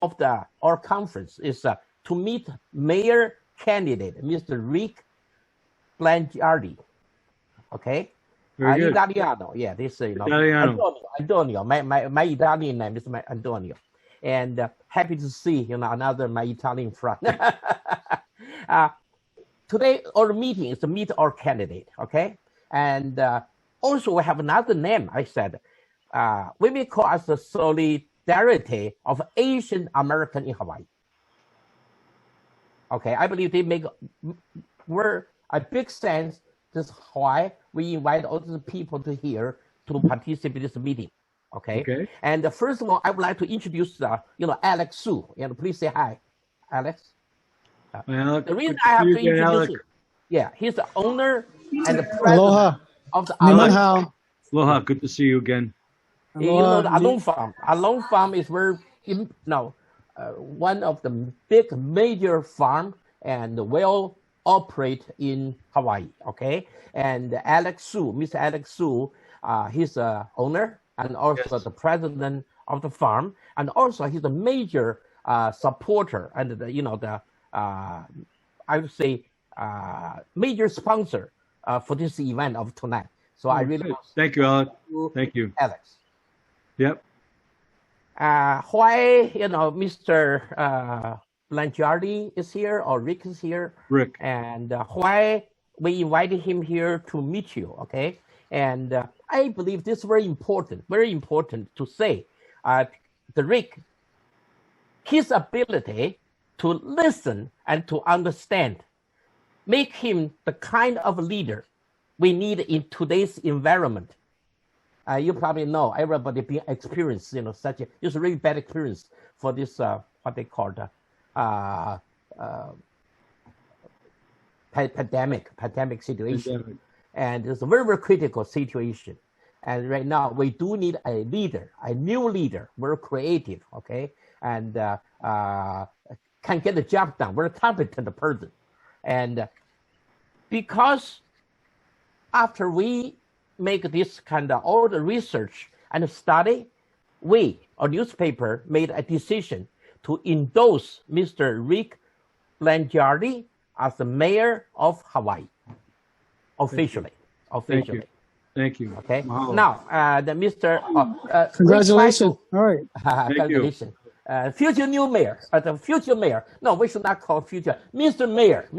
of our conference is to meet mayor candidate, Mr. Rick Blangiardi. Okay? Italiano. Yeah, this Italiano. Antonio. My Italian name is Antonio. And happy to see another my Italian friend. Today our meeting is to meet our candidate, okay? And also we have another name. I said we may call us the solidarity of Asian American in Hawaii. Okay, I believe they make a big sense. That's why we invite all the people to here to participate in this meeting. Okay. And first of all, I would like to introduce Alex Su. Please say hi, Alex. The reason I have to introduce him, he's the owner and the president of the Aloha, good to see you again. You know the Along Farm. Along Farm is very one of the big major farm and well operate in Hawaii. Okay, and Alex Su, Mr. Alex Su, he's the owner and also the president of the farm, and also he's a major supporter and I would say major sponsor for this event of tonight. So I really thank you, Alex. Thank you, Alex. Yep. Why Mr. Blangiardi is here or Rick is here? Rick. And why we invited him here to meet you? Okay. And I believe this is very important to say. The Rick, his ability to listen and to understand, make him the kind of leader we need in today's environment. You probably know everybody being experienced, such just a really bad experience for this what they call the pandemic situation. And it's a very, very critical situation. And right now we do need a leader, a new leader, very creative, okay, and can get the job done, very competent person. And because after we make this kind of all the research and study, we, our newspaper, made a decision to endorse Mr. Rick Blangiardi as the mayor of Hawaii, officially. Thank you. Okay. Wow. Now, the Mr. Congratulations. All right. Congratulations. Future new mayor, the future mayor. No, we should not call future. Mr. Mayor.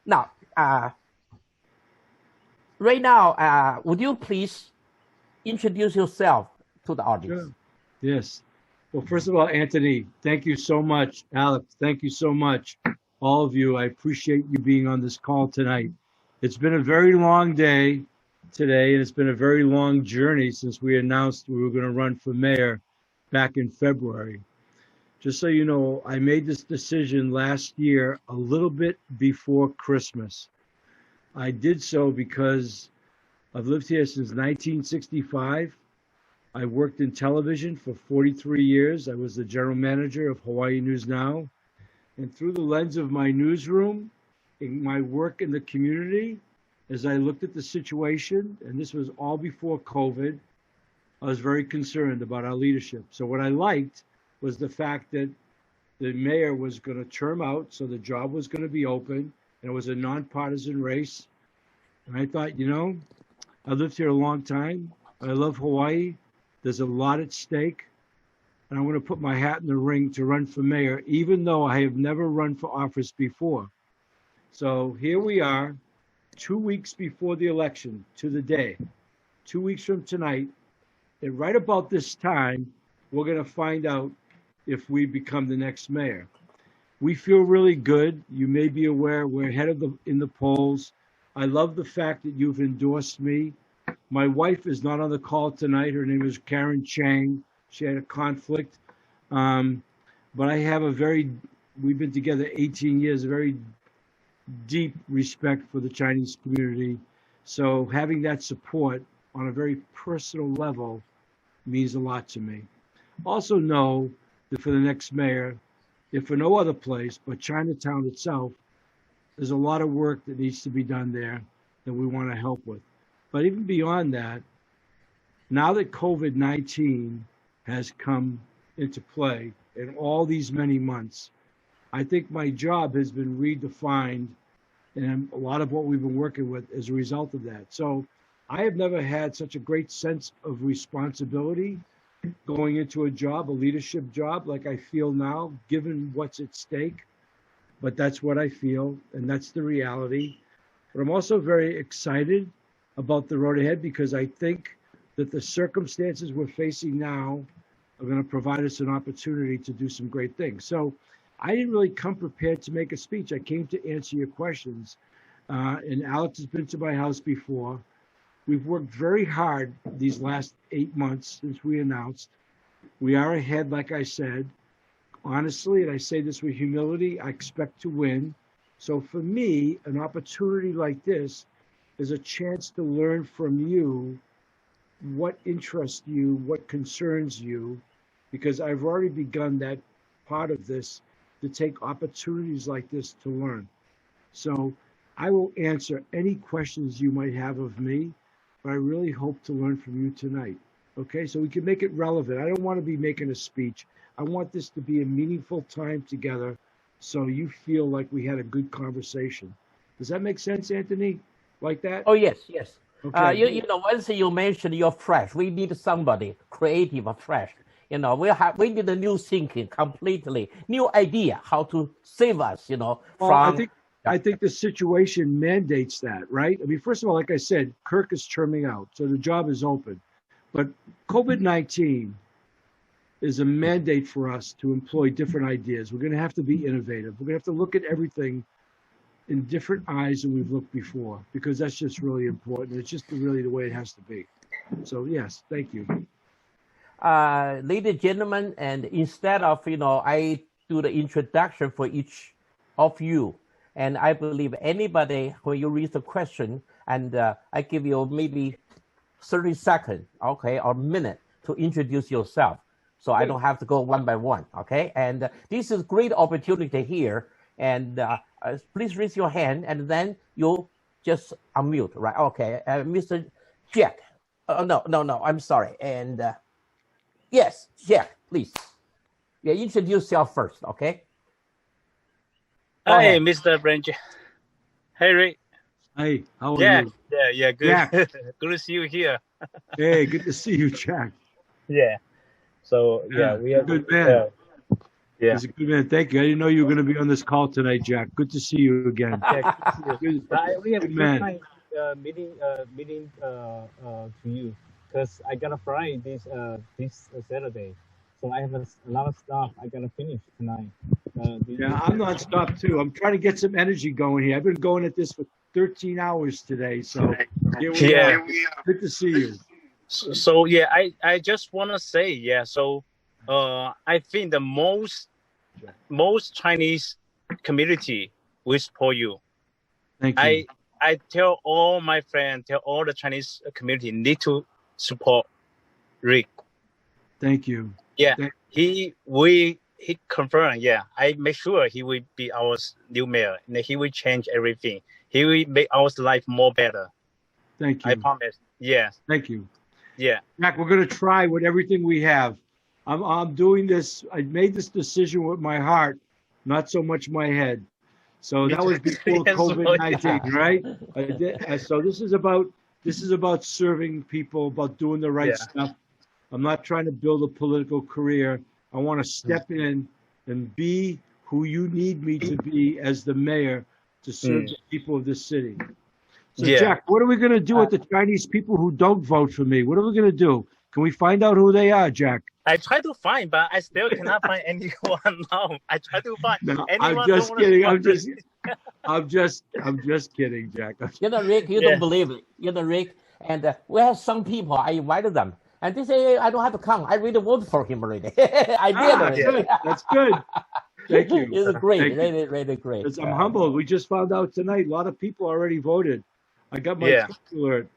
Now, right now, would you please introduce yourself to the audience? Sure. Yes. Well, first of all, Anthony, thank you so much. Alex, thank you so much. All of you, I appreciate you being on this call tonight. It's been a very long day today, and it's been a very long journey since we announced we were going to run for mayor back in February. Just so you know, I made this decision last year a little bit before Christmas. I did so because I've lived here since 1965. I worked in television for 43 years. I was the general manager of Hawaii News Now. And through the lens of my newsroom, in my work in the community, as I looked at the situation, and this was all before COVID, I was very concerned about our leadership. So what I liked was the fact that the mayor was going to term out, so the job was going to be open, and it was a nonpartisan race. And I thought, I lived here a long time. I love Hawaii. There's a lot at stake. And I'm going to put my hat in the ring to run for mayor, even though I have never run for office before. So here we are, 2 weeks before the election, to the day, 2 weeks from tonight. And right about this time, we're going to find out if we become the next mayor. We feel really good. You may be aware we're ahead in the polls. I love the fact that you've endorsed me. My wife is not on the call tonight. Her name is Karen Chang. She had a conflict. But I have we've been together 18 years, a very deep respect for the Chinese community. So having that support on a very personal level means a lot to me. Also know that for the next mayor, if for no other place but Chinatown itself, there's a lot of work that needs to be done there that we want to help with. But even beyond that, now that COVID-19 has come into play in all these many months. I think my job has been redefined, and a lot of what we've been working with as a result of that. So I have never had such a great sense of responsibility going into a job, a leadership job, like I feel now, given what's at stake. But that's what I feel, and that's the reality. But I'm also very excited about the road ahead, because I think that the circumstances we're facing now are going to provide us an opportunity to do some great things. So I didn't really come prepared to make a speech. I came to answer your questions. And Alex has been to my house before. We've worked very hard these last 8 months since we announced. We are ahead, like I said. Honestly, and I say this with humility, I expect to win. So for me, an opportunity like this is a chance to learn from you what interests you, what concerns you, because I've already begun that part of this to take opportunities like this to learn. So I will answer any questions you might have of me, but I really hope to learn from you tonight. Okay, so we can make it relevant. I don't want to be making a speech. I want this to be a meaningful time together so you feel like we had a good conversation. Does that make sense, Anthony? Like that? Oh, yes, yes. Okay. You know, once you mentioned you're fresh, we need somebody creative or fresh. You know, we need a new thinking, completely new idea how to save us, you know, from... I think the situation mandates that, right? I mean, first of all, like I said, Kirk is terming out, so the job is open. But COVID-19 is a mandate for us to employ different ideas. We're going to have to be innovative. We're going to have to look at everything in different eyes than we've looked before, because that's just really important. It's just really the way it has to be. So, yes, thank you. Ladies and gentlemen, and instead of, you know, I do the introduction for each of you, and I believe anybody, when you read the question, and I give you maybe 30 seconds, okay, or minute to introduce yourself. So I don't have to go one by one, okay? And this is a great opportunity here. And please raise your hand, and then you just unmute, right? Okay, Mr. Jack. No, I'm sorry. And yes, Jack, please. Yeah, introduce yourself first, okay? Hi, Mr. Blangiardi. Hey, Rick. Hey, how are you? Yeah, good. Jack. Good to see you here. Hey, good to see you, Jack. Yeah. So, yeah, we are good man. Yeah. He's a good man. Thank you. I didn't know you were going to be on this call tonight, Jack. Good to see you again. We have good man. meeting to you, because I got to fly this Saturday. So I have a lot of stuff I got to finish tonight. Yeah, I'm non-stop too. I'm trying to get some energy going here. I've been going at this for 13 hours today. So here we are. Good to see you. So yeah, I just want to say, yeah, so I think the most Chinese community will support you. Thank you. I tell all my friends, tell all the Chinese community need to support Rick. Thank you. Yeah, he confirmed, yeah, I make sure he will be our new mayor, and he will change everything. He will make our life more better. Thank you. I promise. Yes. Thank you. Yeah. Jack, we're going to try with everything we have. I'm doing this. I made this decision with my heart, not so much my head. So that was before COVID-19, right? So this is about serving people, about doing the right stuff. I'm not trying to build a political career. I want to step in and be who you need me to be as the mayor to serve the people of this city. So, Jack, what are we going to do with the Chinese people who don't vote for me? What are we going to do? Can we find out who they are, Jack? I try to find, but I still cannot find anyone now. I try to find anyone. I'm just kidding. I'm just kidding, Jack. You know, Rick, you don't believe it. You know, Rick, and we have some people, I invited them, and they say, I don't have to come. I really voted for him already. I did already. That's good. Thank you. It's great, really great. I'm humbled. We just found out tonight, a lot of people already voted. I got my alert.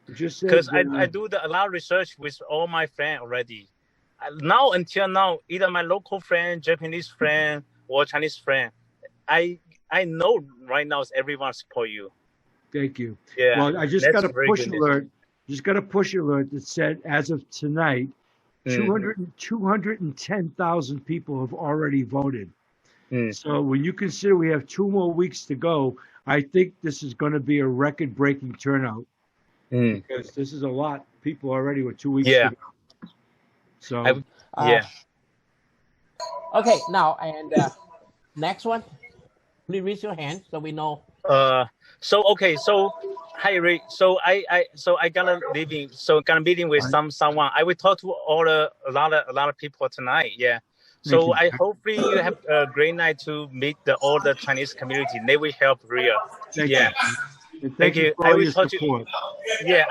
Because I do a lot of research with all my friends already. Until now, either my local friend, Japanese friend, or Chinese friend, I know right now everyone support you. Thank you. Yeah. Well, I just got a push alert. Just got a push alert that said, as of tonight, 210,000 people have already voted. So when you consider we have 2 more weeks to go, I think this is going to be a record-breaking turnout because this is a lot of people already with 2 weeks to go. So okay, now and next one, please raise your hand so we know. So hi Rick. So I gonna meeting with someone. I will talk to a lot of people tonight. Yeah. So I hopefully you have a great night to meet all the Chinese community. They will help Ria. Thank you. Thank you. For all your support.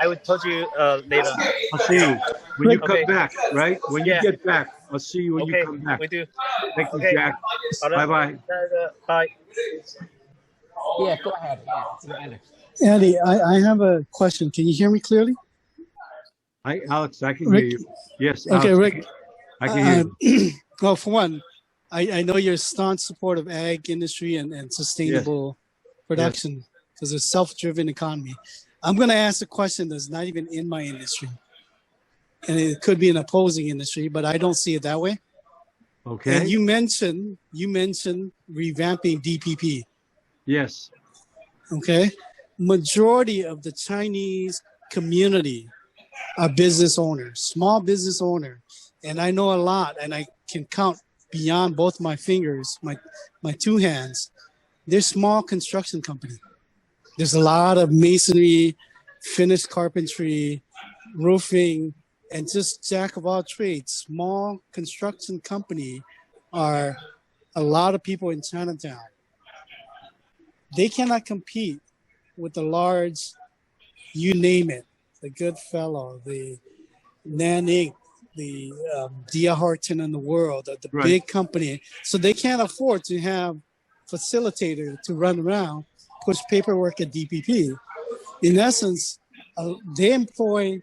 I will talk to you later. I'll see you when you come back, right? When you get back, I'll see you when you come back. We do. Thank you, Jack. Bye-bye. Bye. Yeah, go ahead. Yeah, Alex. Andy, I have a question. Can you hear me clearly? Hi, Alex. I can hear you. Yes. Okay, Alex, Rick. I can hear you. Well, for one, I know you're a staunch supporter of ag industry and sustainable production because it's a self-driven economy. I'm going to ask a question that's not even in my industry. And it could be an opposing industry, but I don't see it that way. Okay. And you mentioned revamping DPP. Yes. Okay. Majority of the Chinese community are business owners, small business owners. And I know a lot, and I can count beyond both my fingers, my 2 hands. They're small construction company. There's a lot of masonry, finished carpentry, roofing, and just jack of all trades. Small construction company are a lot of people in Chinatown. They cannot compete with the large, you name it, the Goodfellow, the Nanning, the D.R. Horton in the world, the big company. So they can't afford to have facilitator to run around, push paperwork at DPP. In essence, they employ a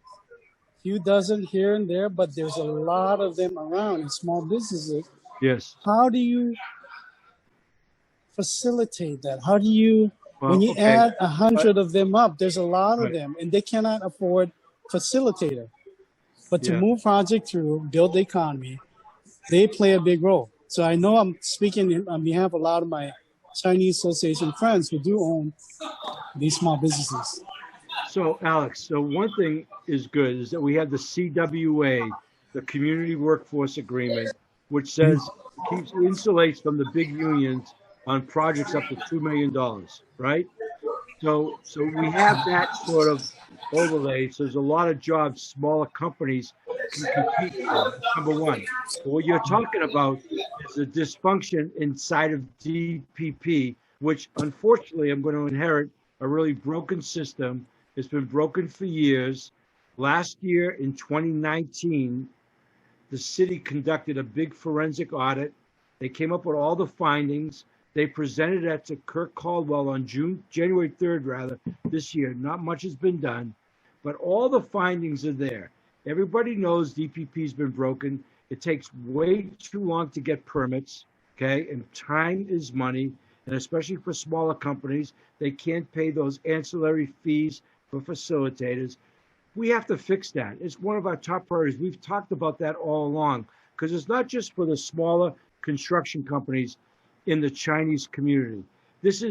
few dozen here and there, but there's a lot of them around in small businesses. Yes. How do you facilitate that? How do you, when you add 100 of them up, there's a lot of them, and they cannot afford facilitator. But to move project through, build the economy, they play a big role. So I know I'm speaking on behalf of a lot of my Chinese Association friends who do own these small businesses. So, Alex, so one thing is good is that we have the CWA, the Community Workforce Agreement, which says insulates from the big unions on projects up to $2 million, right? So we have that sort of overlay. So there's a lot of jobs smaller companies can compete for. Number one. But what you're talking about is a dysfunction inside of DPP, which unfortunately I'm going to inherit a really broken system. It's been broken for years. Last year in 2019, the city conducted a big forensic audit. They came up with all the findings. They presented that to Kirk Caldwell on January 3rd, this year. Not much has been done, but all the findings are there. Everybody knows DPP's been broken. It takes way too long to get permits, okay? And time is money, and especially for smaller companies, they can't pay those ancillary fees for facilitators. We have to fix that. It's one of our top priorities. We've talked about that all along because it's not just for the smaller construction companies in the Chinese community. This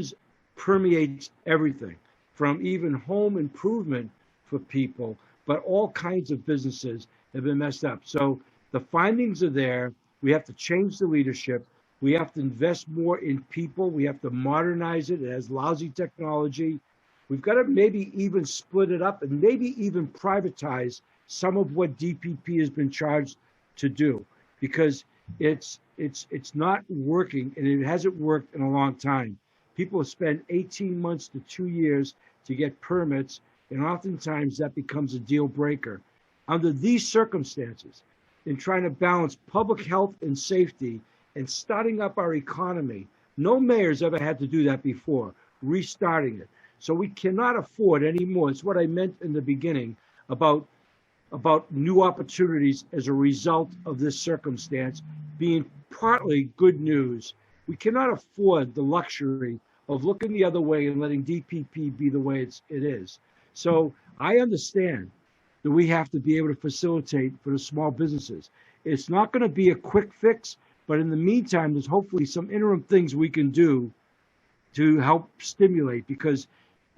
permeates everything from even home improvement for people, but all kinds of businesses have been messed up. So the findings are there. We have to change the leadership. We have to invest more in people. We have to modernize it. It has lousy technology. We've got to maybe even split it up and maybe even privatize some of what DPP has been charged to do, because it's not working, and it hasn't worked in a long time. People spend 18 months to 2 years to get permits, and oftentimes that becomes a deal breaker. Under these circumstances, in trying to balance public health and safety and starting up our economy, no mayor's ever had to do that before, restarting it. So we cannot afford anymore. It's what I meant in the beginning about new opportunities as a result of this circumstance being partly good news. We cannot afford the luxury of looking the other way and letting DPP be the way it is. So I understand that we have to be able to facilitate for the small businesses. It's not going to be a quick fix, but in the meantime, there's hopefully some interim things we can do to help stimulate, because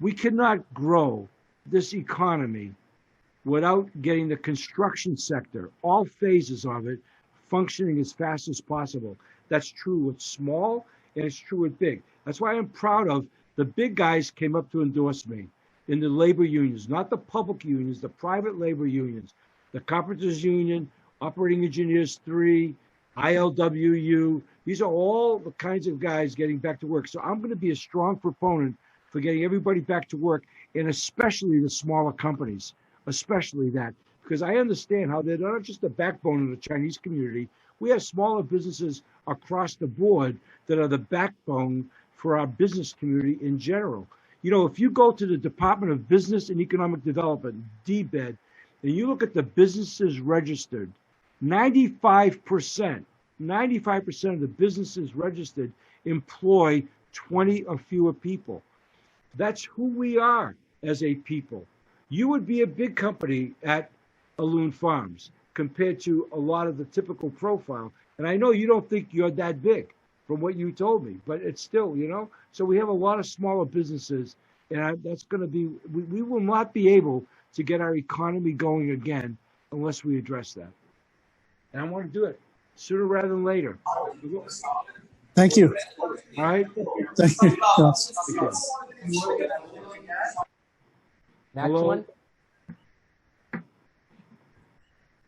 we cannot grow this economy without getting the construction sector, all phases of it, functioning as fast as possible. That's true with small and it's true with big. That's why I'm proud of the big guys came up to endorse me in the labor unions, not the public unions, the private labor unions, the Carpenters Union, Operating Engineers 3, ILWU. These are all the kinds of guys getting back to work. So I'm going to be a strong proponent for getting everybody back to work, and especially the smaller companies, especially that, because I understand how they're not just the backbone of the Chinese community. We have smaller businesses across the board that are the backbone for our business community in general. You know, if you go to the Department of Business and Economic Development, DBED, and you look at the businesses registered, 95% of the businesses registered employ 20 or fewer people. That's who we are as a people. You would be a big company at Loon Farms compared to a lot of the typical profile. And I know you don't think you're that big from what you told me, but it's still, you know, so we have a lot of smaller businesses, and that's going to be, we will not be able to get our economy going again unless we address that. And I want to do it sooner rather than later. Thank you. All right. Thank you. Next Hello? one.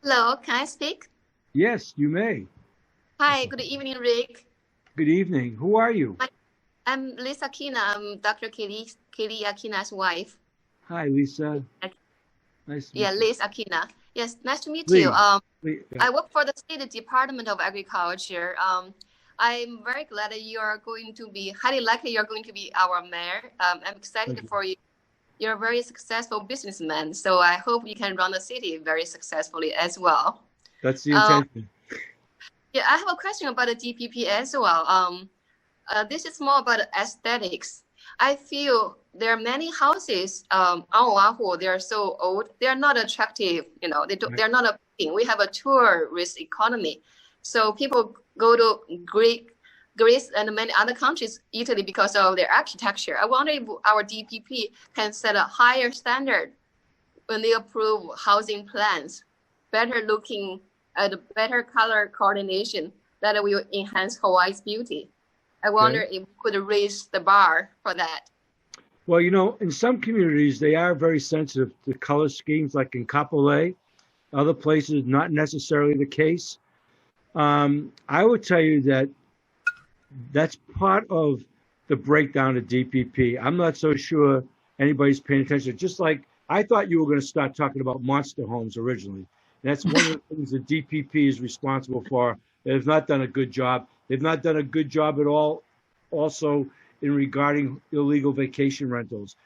Hello, can I speak? Yes, you may. Hi, good evening, Rick. Good evening. Who are you? I'm Lisa Akina. I'm Dr. Kelly Akina's wife. Hi, Lisa. Nice to meet Yeah, you. Liz Akina. Yes, nice to meet Lee. you. Lee, I work for the State Department of Agriculture. I'm very glad that you are going to be, highly likely you're going to be our mayor. I'm excited for you. You're a very successful businessman, so I hope you can run the city very successfully as well. That's the intention. Yeah, I have a question about the DPP as well. This is more about aesthetics. I feel there are many houses on Oahu. They are so old. They are not attractive. You know, they're not appealing. We have a tourist economy, so people go to Greece and many other countries, Italy, because of their architecture. I wonder if our DPP can set a higher standard when they approve housing plans, better looking, better color coordination that will enhance Hawaii's beauty. I wonder if we could raise the bar for that. Well, you know, in some communities, they are very sensitive to color schemes, like in Kapolei. Other places, not necessarily the case. I would tell you that that's part of the breakdown of DPP. I'm not so sure anybody's paying attention. Just like I thought you were going to start talking about monster homes originally. That's one of the things that DPP is responsible for. They've not done a good job. They've not done a good job at all also in regarding illegal vacation rentals.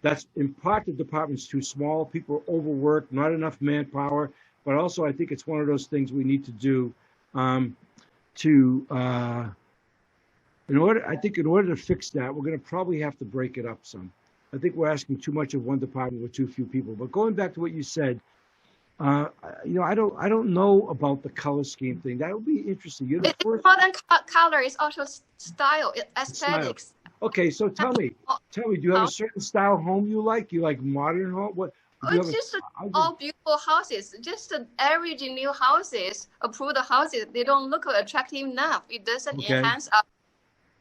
That's in part the department's too small. People are overworked, not enough manpower. But also I think it's one of those things we need to do in order to fix that, we're going to probably have to break it up some. I think we're asking too much of one department with too few people. But going back to what you said, you know, I don't know about the color scheme thing. That would be interesting. You're the first. More than color, it's also style, aesthetics. Okay, so tell me, do you have a certain style home you like? You like modern home? What? It's just all beautiful houses, just average new houses, approved houses. They don't look attractive enough. It doesn't enhance our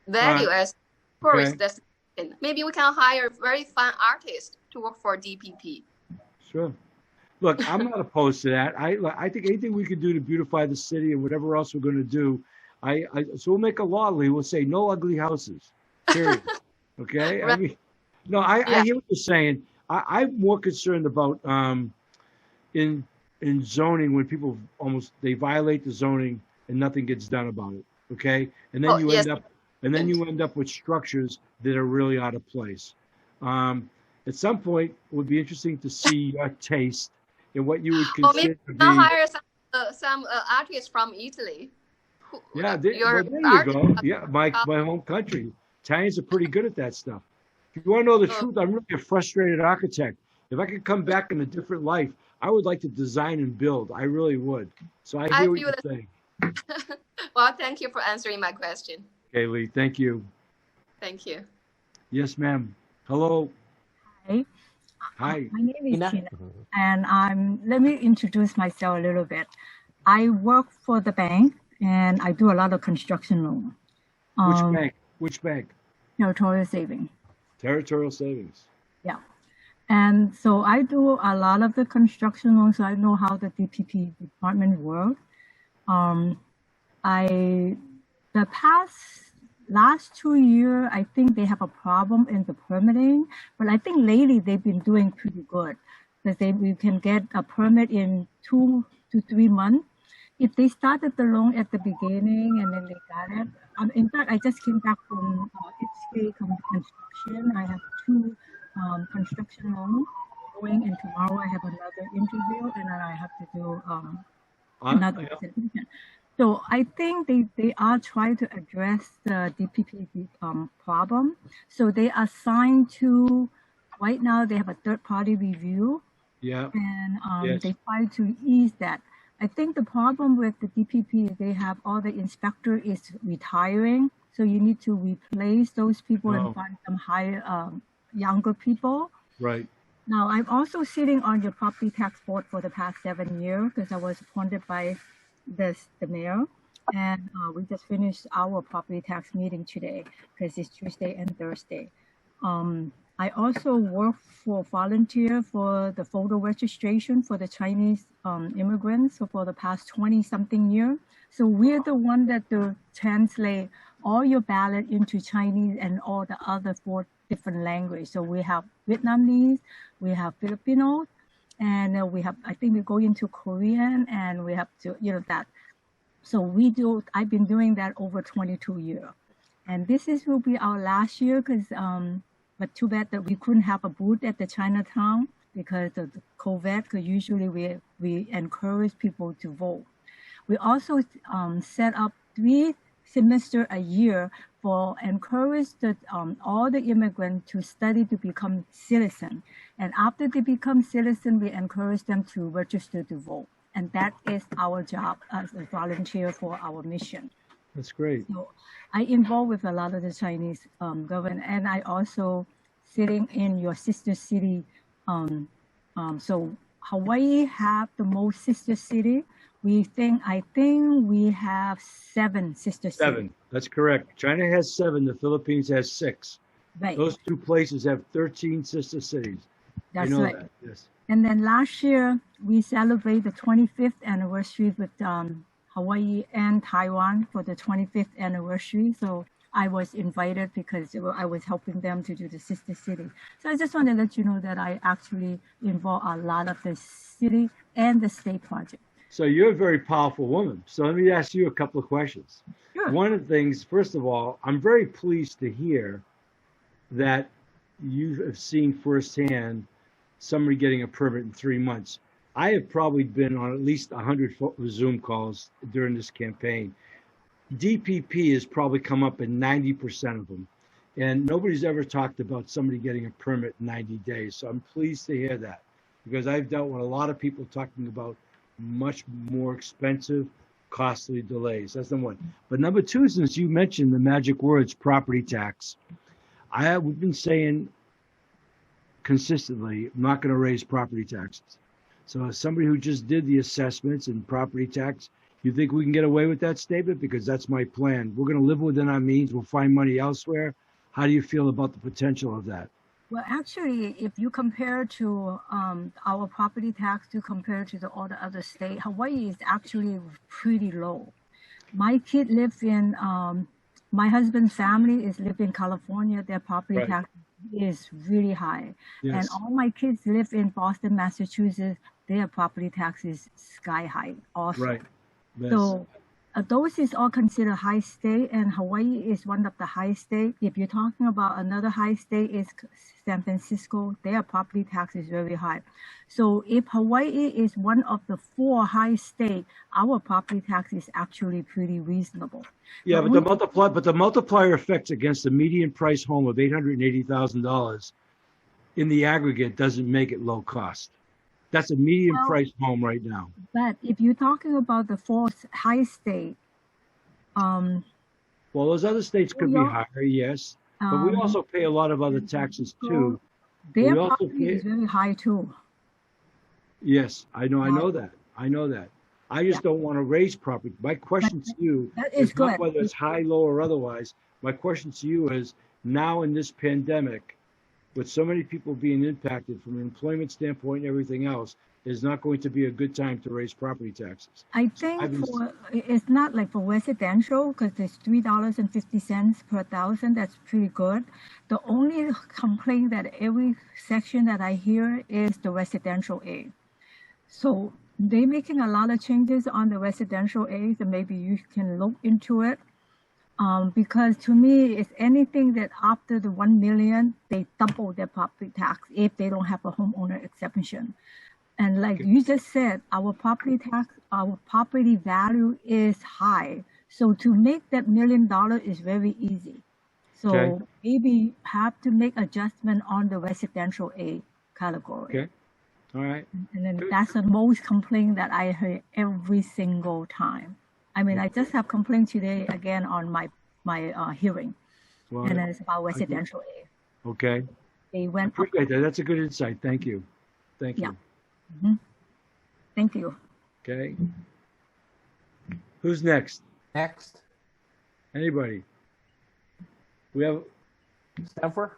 value as tourist destination. Maybe we can hire very fun artists to work for DPP. Sure. Look, I'm not opposed to that. I think anything we can do to beautify the city and whatever else we're going to do, so we'll make a law, Lee. We'll say no ugly houses. Period. Okay. Right. I mean, no, I hear what you're saying. I'm more concerned about in zoning when people they violate the zoning and nothing gets done about it. Okay, and then you end up with structures that are really out of place. At some point, it would be interesting to see your taste in what you would consider to be. Hire some artists from Italy. Yeah, there you go. Yeah, my home country. Italians are pretty good at that stuff. If you want to know the truth, I'm really a frustrated architect. If I could come back in a different life, I would like to design and build. I really would. So I hear what you're saying. Well, thank you for answering my question. Okay, Lee, thank you. Thank you. Yes, ma'am. Hello. Hi. Hi. My name is Tina, and let me introduce myself a little bit. I work for the bank, and I do a lot of construction loan. Which bank? Which bank? Territorial Savings. Territorial Savings. Yeah. And so I do a lot of the construction loans, so I know how the DPP department works. Last 2 years, I think they have a problem in the permitting, but I think lately they've been doing pretty good because we can get a permit in 2 to 3 months. If they started the loan at the beginning and then they got it, in fact, I just came back from HK construction. I have 2 construction loans going, and tomorrow I have another interview, and then I have to do another presentation. So I think they are trying to address the DPP problem. So they assigned to, right now they have a third-party review. Yeah. And they try to ease that. I think the problem with the DPP is they have all the inspector is retiring. So you need to replace those people and find some higher, younger people. Right. Now, I'm also sitting on your property tax board for the past 7 years because I was appointed by the mayor, and we just finished our property tax meeting today because it's Tuesday and Thursday. I also work for volunteer for the photo registration for the Chinese immigrants for the past 20-something years. So we're the one that translate all your ballot into Chinese and all the other 4 different languages. So we have Vietnamese, we have Filipinos, and we have, I think we go into Korean, and we have to, that. So I've been doing that over 22 years. And this will be our last year but too bad that we couldn't have a booth at the Chinatown because of the COVID, because usually we encourage people to vote. We also set up 3 semesters a year for encourage all the immigrants to study to become citizens. And after they become citizens, we encourage them to register to vote. And that is our job as a volunteer for our mission. That's great. So I involved with a lot of the Chinese government, and I also sitting in your sister city. So Hawaii have the most sister city. I think we have 7 sister cities. 7, that's correct. China has 7, the Philippines has 6. Right. Those 2 places have 13 sister cities. That's I know right. that. Yes. And then last year, we celebrate the 25th anniversary with Hawaii and Taiwan for the 25th anniversary. So I was invited because I was helping them to do the sister city. So I just want to let you know that I actually involve a lot of the city and the state project. So you're a very powerful woman. So let me ask you a couple of questions. Sure. One of the things, first of all, I'm very pleased to hear that you have seen firsthand somebody getting a permit in 3 months. I have probably been on at least 100 Zoom calls during this campaign. DPP has probably come up in 90% of them. And nobody's ever talked about somebody getting a permit in 90 days. So I'm pleased to hear that, because I've dealt with a lot of people talking about much more expensive, costly delays. That's number 1. But number 2, since you mentioned the magic words, property tax, we've been saying consistently, I'm not going to raise property taxes. So as somebody who just did the assessments and property tax, you think we can get away with that statement? Because that's my plan. We're going to live within our means. We'll find money elsewhere. How do you feel about the potential of that? Well, actually, if you compare to our property tax to compare to all the other states, Hawaii is actually pretty low. My kid lives in, my husband's family is live in California. Their property tax is really high. Yes. And all my kids live in Boston, Massachusetts. Their property tax is sky high also. Right. Yes. So those is all considered high state, and Hawaii is one of the high state. If you're talking about another high state is San Francisco, their property tax is very high. So if Hawaii is one of the 4 high states, our property tax is actually pretty reasonable. Yeah, but the multiplier effect against the median price home of $880,000 in the aggregate doesn't make it low cost. That's a medium price home right now. But if you're talking about the fourth highest state, well, those other states could be higher, yes, but we also pay a lot of other taxes too. Their property is very high too. Yes, I know that. I just don't want to raise property. My question to you is not whether it's high, low, or otherwise. My question to you is, now in this pandemic, with so many people being impacted from an employment standpoint and everything else, is not going to be a good time to raise property taxes. I think it's not like for residential, because it's $3.50 per thousand. That's pretty good. The only complaint that every section that I hear is the residential aid. So they're making a lot of changes on the residential aid, and maybe you can look into it. Because to me, it's anything that after the 1 million, they double their property tax if they don't have a homeowner exemption. And like you just said, our property tax, our property value is high. So to make that $1 million is very easy. So maybe have to make adjustment on the residential aid category. Okay. All right. And then that's the most complaint that I hear every single time. I mean, I just have complaint today again on my hearing, and it's about residential aid. Okay. They went up. Appreciate that. That's a good insight. Thank you. Thank you. Mm-hmm. Thank you. Okay. Who's next? Next. Anybody? We have Stanford.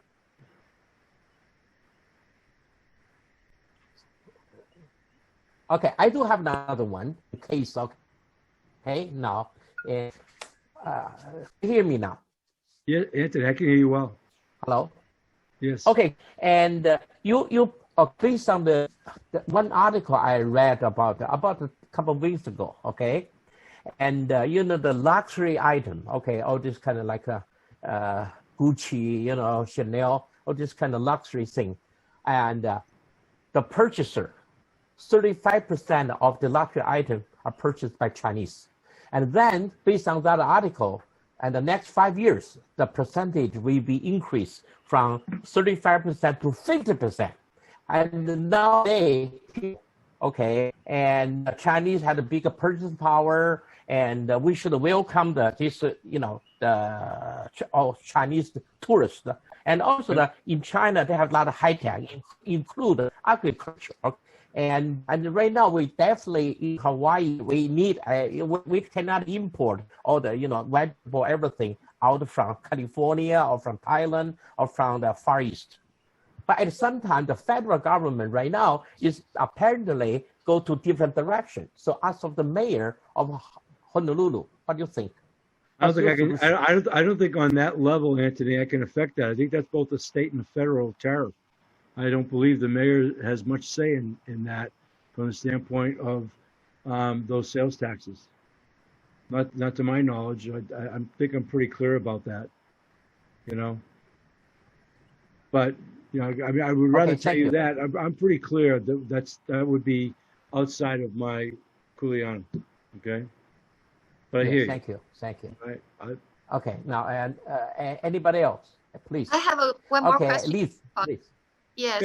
Okay, I do have another one. Case. Okay, now, hear me now. Yeah, Anthony, I can hear you well. Hello. Yes. Okay, and you based on the one article I read about a couple of weeks ago. Okay, and the luxury item. Okay, all this kind of like Gucci, Chanel, all this kind of luxury thing, and the purchaser, 35% of the luxury item are purchased by Chinese. And then, based on that article, and the next 5 years, the percentage will be increased from 35% to 50%. And nowadays, okay, and the Chinese had a bigger purchase power, and we should welcome all Chinese tourists. And also, in China, they have a lot of high tech, include agriculture. And right now, we definitely in Hawaii, we need we cannot import all the vegetable everything out from California or from Thailand or from the Far East. But at the same time, the federal government right now is apparently go to different direction. So as of the mayor of Honolulu, what do you think? I don't think I can. I don't think on that level, Anthony, I can affect that. I think that's both a state and a federal tariff. I don't believe the mayor has much say in that from the standpoint of those sales taxes. Not to my knowledge. I think I'm pretty clear about that, But, I mean, I would rather tell you that. I'm pretty clear that would be outside of my kuleana, okay? But I hear you. Thank you. Okay, now, and anybody else, please? I have one more question. Please. Yes.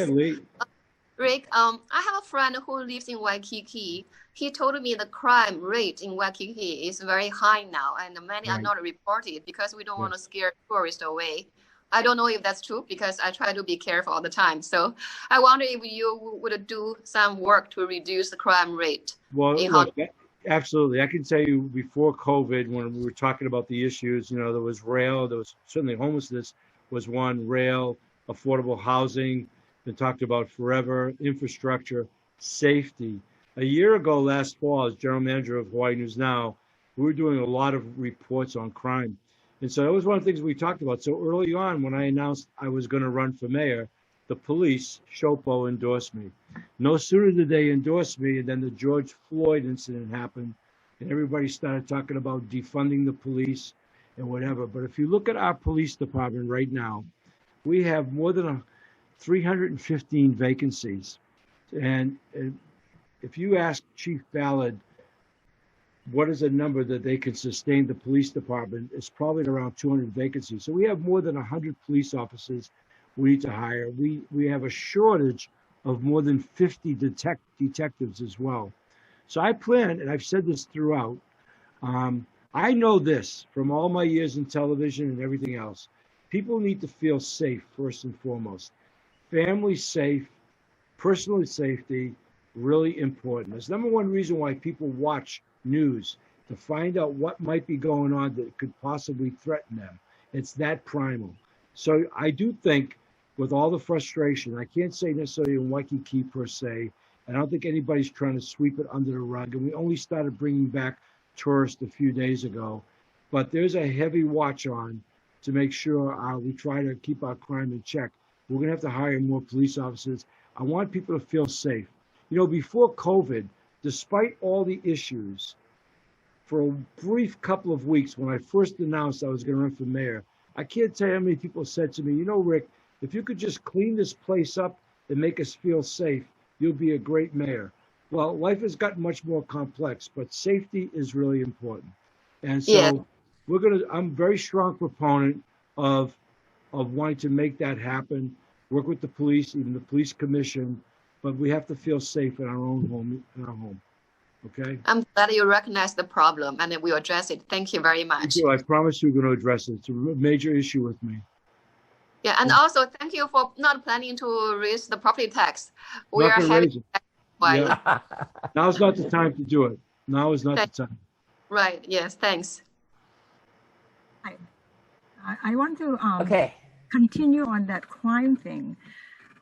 Rick, I have a friend who lives in Waikiki. He told me the crime rate in Waikiki is very high now, and many are not reported because we don't want to scare tourists away. I don't know if that's true because I try to be careful all the time. So I wonder if you would do some work to reduce the crime rate. Well, look, absolutely. I can tell you before COVID, when we were talking about the issues, there was rail, there was certainly homelessness was one, rail, affordable housing, been talked about forever, infrastructure, safety. A year ago, last fall, as general manager of Hawaii News Now, we were doing a lot of reports on crime. And so that was one of the things we talked about. So early on, when I announced I was going to run for mayor, the police, SHOPO, endorsed me. No sooner did they endorse me, and then the George Floyd incident happened, and everybody started talking about defunding the police and whatever. But if you look at our police department right now, we have more than 315 vacancies. And if you ask Chief Ballard, what is a number that they can sustain the police department, it's probably around 200 vacancies. So we have more than 100 police officers we need to hire. We have a shortage of more than 50 detectives as well. So I plan, and I've said this throughout, I know this from all my years in television and everything else. People need to feel safe first and foremost. Family safe, personal safety, really important. It's number one reason why people watch news, to find out what might be going on that could possibly threaten them. It's that primal. So I do think with all the frustration, I can't say necessarily in Waikiki per se, and I don't think anybody's trying to sweep it under the rug. And we only started bringing back tourists a few days ago, but there's a heavy watch on to make sure we try to keep our crime in check. We're going to have to hire more police officers. I want people to feel safe. You know, before COVID, despite all the issues, for a brief couple of weeks when I first announced I was going to run for mayor, I can't tell you how many people said to me, you know, Rick, if you could just clean this place up and make us feel safe, you'll be a great mayor. Well, life has gotten much more complex, but safety is really important. And so I'm a very strong proponent of wanting to make that happen, work with the police, even the police commission, but we have to feel safe in our own home, okay? I'm glad you recognize the problem and we address it. Thank you very much. Thank you. I promise you're going to address it. It's a major issue with me. Yeah, and also thank you for not planning to raise the property tax. We are having. Yeah. Now's not the time to do it. Now is not the time. Right. Yes. Thanks. I want to continue on that crime thing.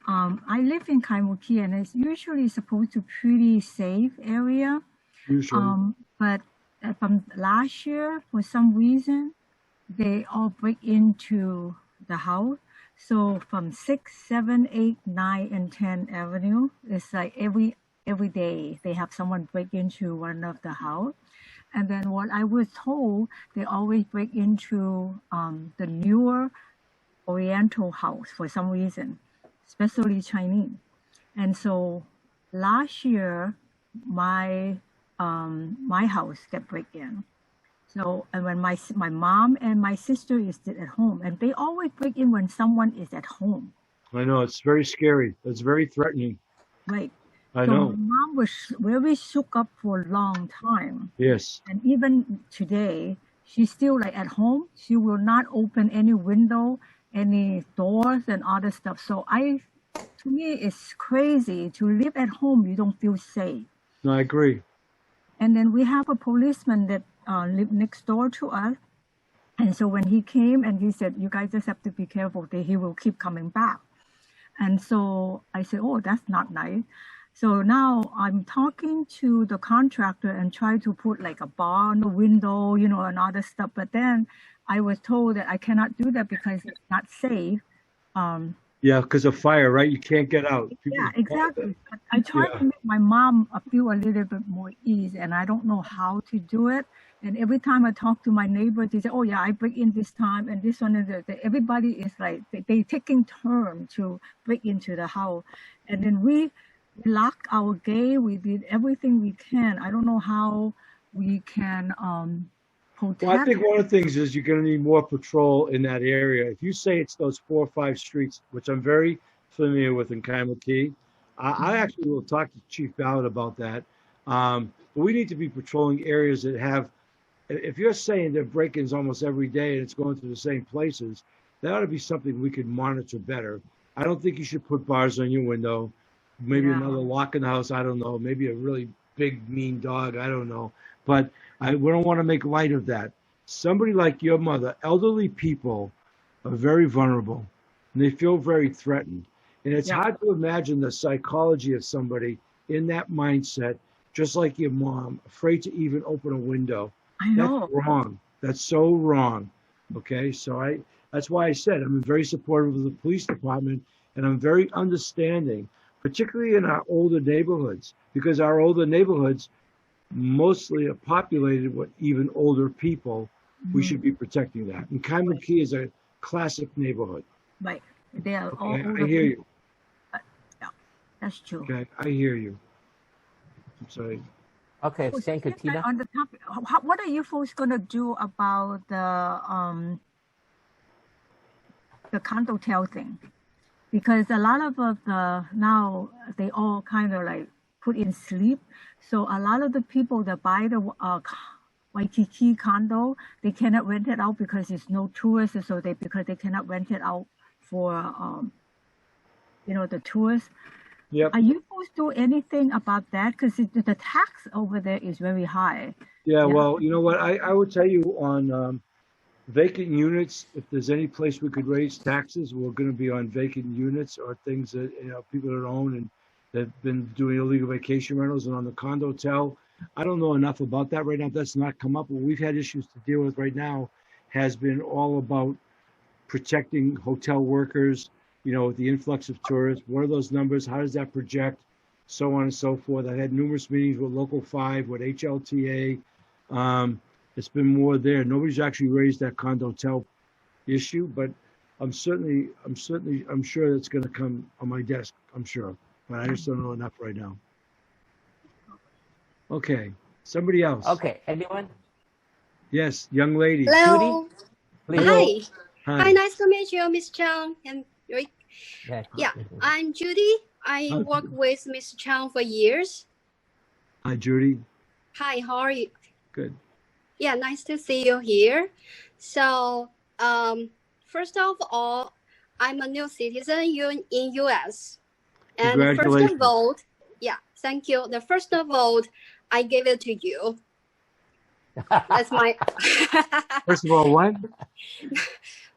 I live in Kaimuki, and it's usually supposed to be pretty safe area. Usually. But from last year, for some reason, they all break into the house. So from 6, 7, 8, 9, and 10 Avenue, it's like every day they have someone break into one of the house. And then what I was told, they always break into the newer Oriental house for some reason, especially Chinese. And so last year, my house got break in. So, and when my mom and my sister is at home, and they always break in when someone is at home. I know, it's very scary. It's very threatening. Right. I know. My mom was very shook up for a long time. Yes. And even today, she's still like at home. She will not open any window, any doors and other stuff. So to me, it's crazy to live at home. You don't feel safe. No, I agree. And then we have a policeman that lived next door to us. And so when he came and he said, you guys just have to be careful that he will keep coming back. And so I said, oh, that's not nice. So now I'm talking to the contractor and try to put like a bar on the window, you know, and other stuff. But then I was told that I cannot do that because it's not safe. Yeah, because of fire, right? You can't get out. Yeah, exactly. But I try to make my mom feel a little bit more ease, and I don't know how to do it. And every time I talk to my neighbors, they say, oh, yeah, I break in this time and this one and that. Everybody is like, they taking turns to break into the house. And then we lock our gate. We did everything we can. I don't know how we can protect. Well, I think one of the things is you're going to need more patrol in that area. If you say it's those 4 or 5 streets, which I'm very familiar with in Kaimuki, I actually will talk to Chief Ballard about that. But we need to be patrolling areas that have, if you're saying there are break-ins almost every day and it's going to the same places, that ought to be something we could monitor better. I don't think you should put bars on your window. Maybe another lock in the house, I don't know. Maybe a really big, mean dog, I don't know. But we don't want to make light of that. Somebody like your mother, elderly people are very vulnerable, and they feel very threatened. And it's hard to imagine the psychology of somebody in that mindset, just like your mom, afraid to even open a window. I know. That's wrong. That's so wrong. Okay, so that's why I said I'm very supportive of the police department, and I'm very understanding, particularly in our older neighborhoods, because our older neighborhoods mostly are populated with even older people. We should be protecting that. And Kaimuki is a classic neighborhood. Right. They are all Okay, older I hear people. you. Yeah, that's true. Okay, I hear you. I'm sorry. Okay, thank you, Tina. On the topic, what are you folks going to do about the condotel thing? because a lot of the now they all kind of like put in sleep. So a lot of the people that buy the Waikiki condo, they cannot rent it out because there's no tourists. So because they cannot rent it out for the tourists. Yep. Are you supposed to do anything about that? Because the tax over there is very high. Yeah, well, you know what? I would tell you on vacant units, if there's any place we could raise taxes, we're going to be on vacant units or things that people that own and they've been doing illegal vacation rentals, and on the condo hotel. I don't know enough about that right now. That's not come up. What we've had issues to deal with right now has been all about protecting hotel workers, with the influx of tourists. What are those numbers? How does that project? So on and so forth. I had numerous meetings with Local 5, with HLTA. It's been more there. Nobody's actually raised that condo hotel issue, but I'm sure it's going to come on my desk. I'm sure, but I just don't know enough right now. Okay, somebody else. Okay, anyone? Yes, young lady. Hello. Judy? Hi. Hi, nice to meet you, Ms. Chang and Rick. Yeah, I'm Judy. I work with Ms. Chang for years. Hi, Judy. Hi, how are you? Good. Yeah, nice to see you here. So, first of all, I'm a new citizen in US. And the first vote, yeah, thank you. The first vote, I gave it to you. That's my First of all, what?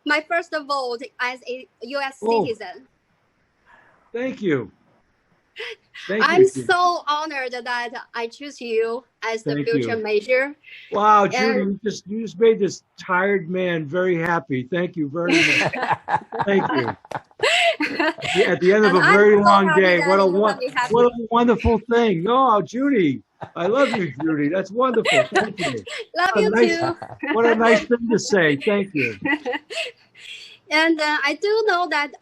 My first vote as a U.S. citizen. Thank you. I'm so honored that I choose you as the future mayor. Wow, Judy, you just made this tired man very happy. Thank you very much. Thank you. At the end of a very long day, what a wonderful thing. Oh, Judy, I love you, Judy. That's wonderful. Thank you. Love you too. What a nice thing to say. Thank you. And I do know that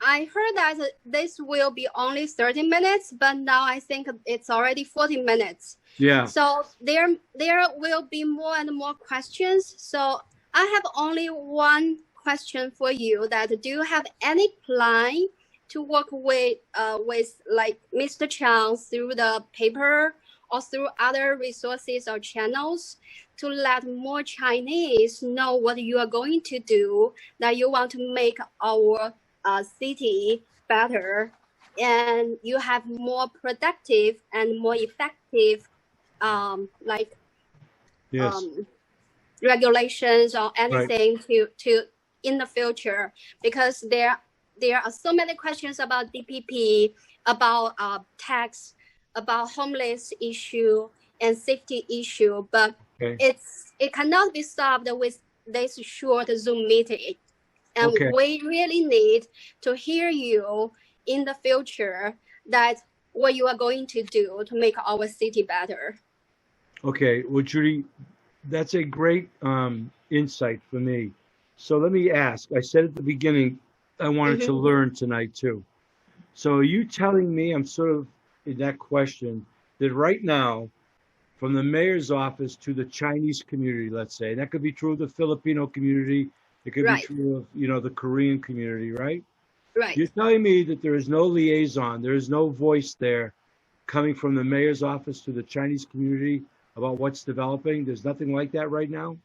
I heard that this will be only 30 minutes, but now I think it's already 40 minutes. Yeah. So there will be more and more questions. So I have only one question for you. That do you have any plan to work with like Mr. Chang through the paper or through other resources or channels to let more Chinese know what you are going to do, that you want to make our city better, and you have more productive and more effective regulations or anything to in the future, because there are so many questions about DPP, about tax, about homeless issue and safety issue, but it cannot be solved with this short Zoom meeting. And we really need to hear you in the future, that what you are going to do to make our city better. Okay, well, Judy, that's a great insight for me. So let me ask, I said at the beginning, I wanted to learn tonight too. So are you telling me, I'm sort of in that question, that right now, from the mayor's office to the Chinese community, let's say, that could be true of the Filipino community, it could be true of, the Korean community, right? Right. You're telling me that there is no liaison, there is no voice there coming from the mayor's office to the Chinese community about what's developing? There's nothing like that right now?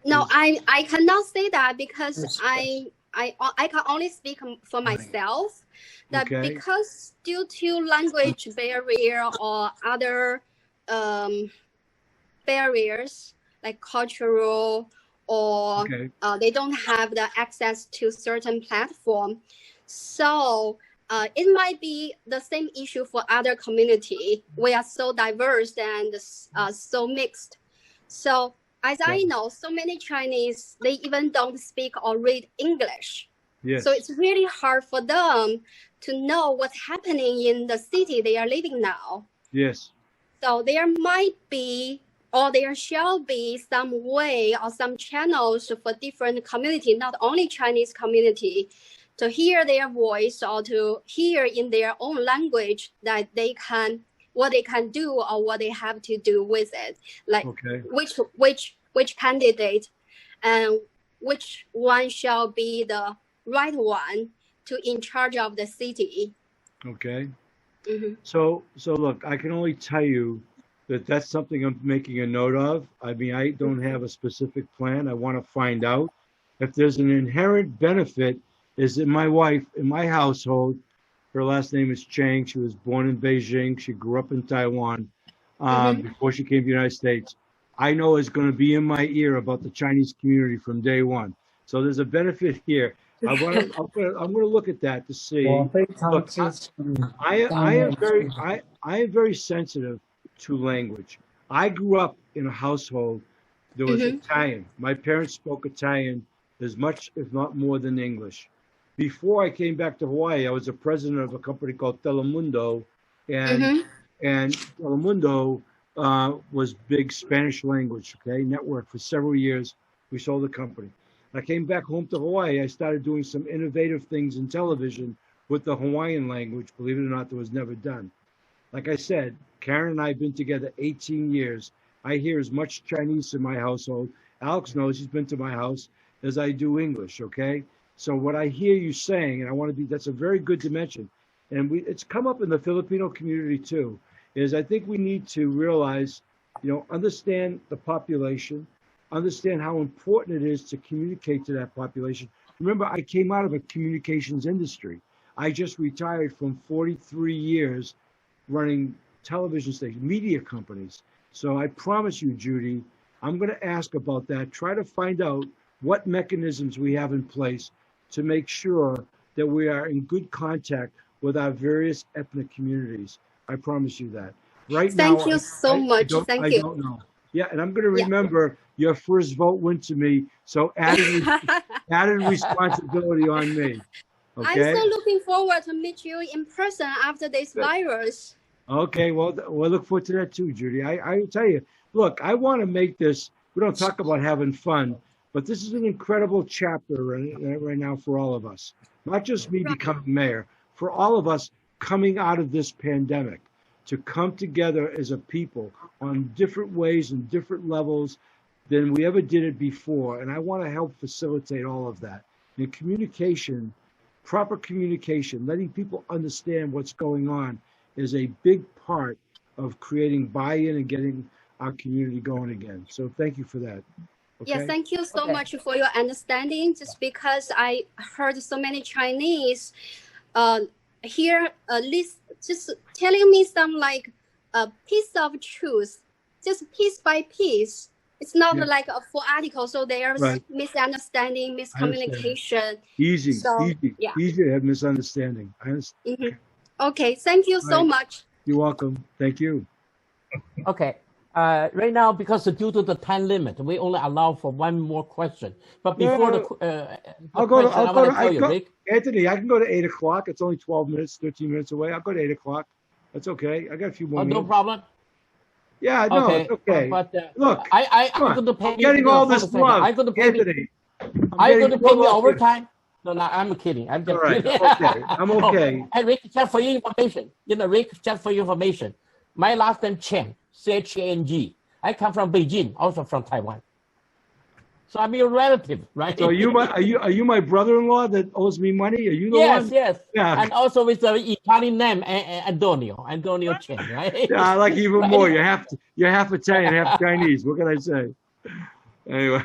No, I cannot say that, because I can only speak for myself. That because due to language barrier or other barriers like cultural, or they don't have the access to certain platform. So it might be the same issue for other community. We are so diverse and so mixed. So as I know, so many Chinese, they even don't speak or read English. Yes. So it's really hard for them to know what's happening in the city they are living now. Yes. So there might be, or there shall be, some way or some channels for different community, not only Chinese community, to hear their voice or to hear in their own language that they can, what they can do or what they have to do with it, like which candidate and which one shall be the right one to in charge of the city. Okay. Mhm. So look, I can only tell you that that's something I'm making a note of. I mean, I don't have a specific plan. I want to find out if there's an inherent benefit. Is in my wife, in my household, her last name is Chang. She was born in Beijing. She grew up in Taiwan before she came to the United States. I know is going to be in my ear about the Chinese community from day one. So there's a benefit here. I'm going to look at that to see. Look, I am very sensitive to language. I grew up in a household that was Italian. My parents spoke Italian as much, if not more, than English. Before I came back to Hawaii, I was a president of a company called Telemundo, and Telemundo was big Spanish language, network for several years. We sold the company. I came back home to Hawaii. I started doing some innovative things in television with the Hawaiian language. Believe it or not, that was never done. Like I said, Karen and I have been together 18 years. I hear as much Chinese in my household. Alex knows, he's been to my house, as I do English, okay? So what I hear you saying, and I want to be, that's a very good dimension. And it's come up in the Filipino community too, is I think we need to realize, understand the population, understand how important it is to communicate to that population. Remember, I came out of a communications industry. I just retired from 43 years running television stations, media companies. So I promise you, Judy, I'm going to ask about that, try to find out what mechanisms we have in place to make sure that we are in good contact with our various ethnic communities. I promise you that. Right now, Thank you so much. Thank you. I don't know. Yeah, and I'm going to remember your first vote went to me, so added responsibility on me. Okay? I'm so looking forward to meet you in person after this virus. Okay, well, we'll look forward to that too, Judy. I tell you, look, I want to make this, we don't talk about having fun, but this is an incredible chapter right now for all of us. Not just me becoming mayor, for all of us coming out of this pandemic, to come together as a people on different ways and different levels than we ever did it before. And I want to help facilitate all of that. And communication, proper communication, letting people understand what's going on is a big part of creating buy-in and getting our community going again. So thank you for that. Okay? Yes, thank you so much for your understanding. Just because I heard so many Chinese here, just telling me some like a piece of truth, just piece by piece. It's not like a full article, so there's misunderstanding, miscommunication. Easy to have misunderstanding. I understand. Okay, thank you so much. You're welcome. Thank you. Okay. Right now, because due to the time limit, we only allow for one more question. But before Anthony, I can go to 8 o'clock. It's only 12 minutes, 13 minutes away. I'll go to 8 o'clock. That's okay. I got a few more minutes. No problem. Yeah, no, it's okay. But look, I'm going to pay you. Getting all this love, I'm going to pay Anthony. I'm going to pay you overtime. No, I'm kidding. I'm just kidding. Okay. I'm okay. And Rick, just for your information, Rick, just for your information, my last name Chang, C-H-A-N-G. I come from Beijing, also from Taiwan. So I'm your relative, right? So are you my brother-in-law that owes me money? Are you the one? Yes. Yeah. And also with the Italian name, Antonio Chang, right? Yeah, I like even more. You're half Italian, half Chinese. What can I say? Anyway.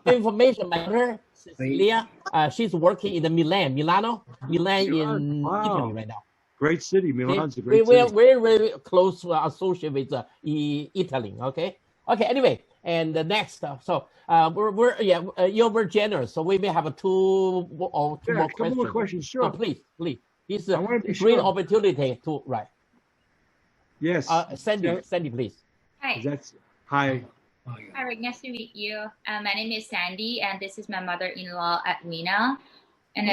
Information, my daughter, Cecilia, she's working in the Milano in Italy right now. Great city. Milan's a great city. We're very close associated with Italy. Okay. Anyway, and the next stuff. So you're very generous. So we may have two more questions. Sure. So please. This is a great opportunity to write. Yes. Sandy, please. Hi. Hi. Hi, Rick. Nice to meet you. My name is Sandy, and this is my mother-in-law, Edwina. And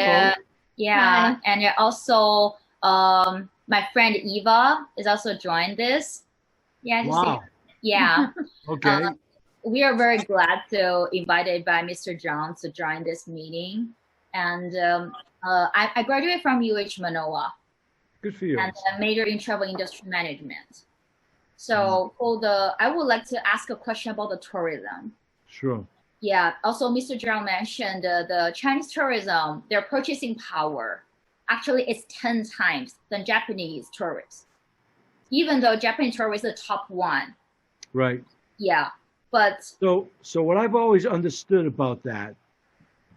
and also my friend Eva is also joined this. Wow. Okay. We are very glad to invited by Mr. John to join this meeting. And I graduated from UH Manoa. Good for you. And major in travel industry management. So I would like to ask a question about the tourism. Sure. Yeah. Also, Mr. Zhang mentioned the Chinese tourism, their purchasing power actually is 10 times than Japanese tourists. Even though Japanese tourists are the top one. Right. Yeah. But so what I've always understood about that,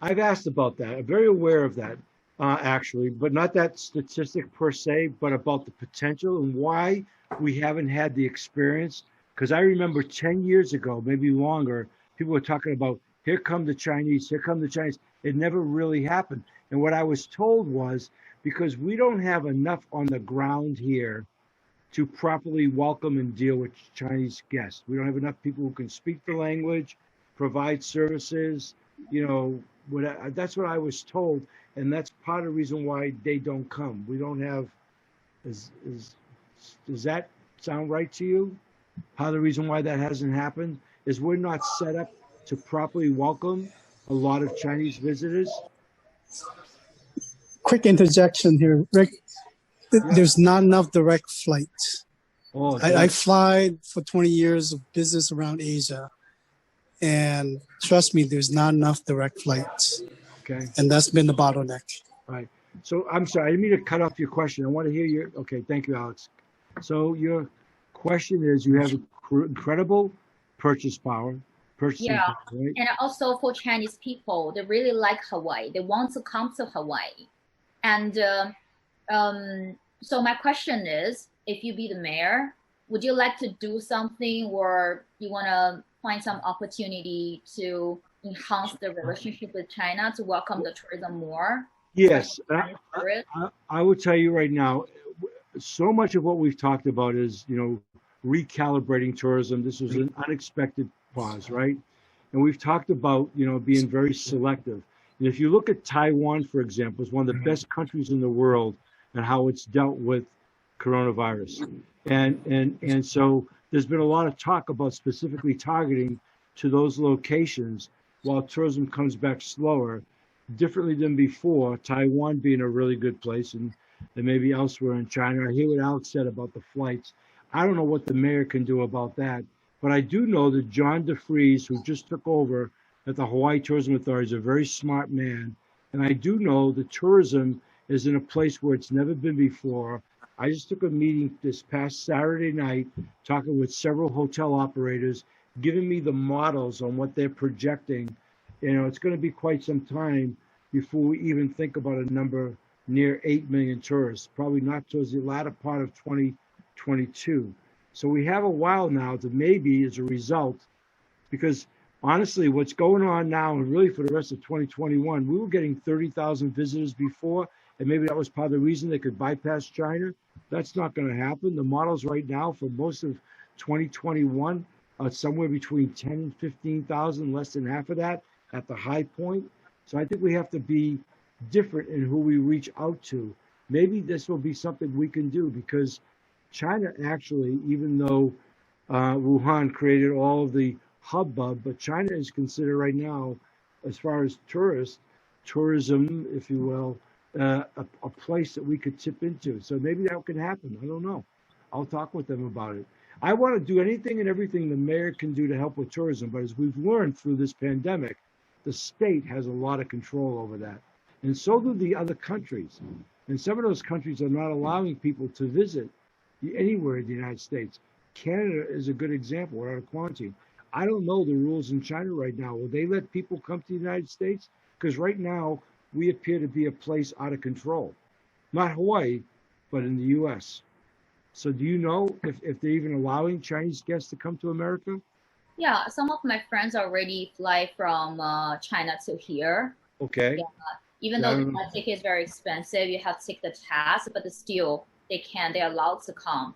I've asked about that. I'm very aware of that, actually, but not that statistic per se, but about the potential and why we haven't had the experience. Because I remember 10 years ago, maybe longer, people were talking about, here come the Chinese, here come the Chinese. It never really happened. And what I was told was, because we don't have enough on the ground here to properly welcome and deal with Chinese guests. We don't have enough people who can speak the language, provide services, you know, that's what I was told. And that's part of the reason why they don't come. We don't have, does that sound right to you? Part of the reason why that hasn't happened is we're not set up to properly welcome a lot of Chinese visitors. Quick interjection here, Rick. There's not enough direct flights. Oh, I fly for 20 years of business around Asia, and trust me, there's not enough direct flights. Okay. And that's been the bottleneck. Right. So I'm sorry, I didn't mean to cut off your question. I want to hear your, okay, thank you, Alex. So your question is, you have incredible purchase power. Yeah, power, right? And also for Chinese people, they really like Hawaii. They want to come to Hawaii. And so my question is, if you be the mayor, would you like to do something, or you want to find some opportunity to enhance the relationship with China to welcome the tourism more? Yes, I would tell you right now, so much of what we've talked about is, you know, recalibrating tourism. This was an unexpected pause, right? And we've talked about, you know, being very selective. And if you look at Taiwan, for example, it's one of the best countries in the world and how it's dealt with coronavirus. And so there's been a lot of talk about specifically targeting to those locations while tourism comes back slower, differently than before, Taiwan being a really good place, and maybe elsewhere in China. I hear what Alex said about the flights. I don't know what the mayor can do about that, but I do know that John DeFries, who just took over at the Hawaii Tourism Authority, is a very smart man. And I do know that tourism is in a place where it's never been before. I just took a meeting this past Saturday night, talking with several hotel operators, giving me the models on what they're projecting. You know, it's going to be quite some time before we even think about a number near 8 million tourists, probably not towards the latter part of 2022. So we have a while now to maybe, as a result, because honestly, what's going on now, and really for the rest of 2021, we were getting 30,000 visitors before, and maybe that was part of the reason they could bypass China. That's not going to happen. The models right now for most of 2021 are somewhere between 10 and 15,000, less than half of that at the high point. So I think we have to be different in who we reach out to. Maybe this will be something we can do, because China actually, even though Wuhan created all of the hubbub, but China is considered right now, as far as tourism, if you will, a place that we could tip into. So maybe that can happen. I don't know. I'll talk with them about it. I want to do anything and everything the mayor can do to help with tourism, but as we've learned through this pandemic, the state has a lot of control over that. And so do the other countries. And some of those countries are not allowing people to visit anywhere in the United States. Canada is a good example without quarantine. I don't know the rules in China right now. Will they let people come to the United States? Because right now, we appear to be a place out of control. Not Hawaii, but in the U.S. So do you know if they're even allowing Chinese guests to come to America? Yeah, some of my friends already fly from China to here. Okay. Yeah. Even though the flight ticket is very expensive, you have to take the test, but still they're allowed to come.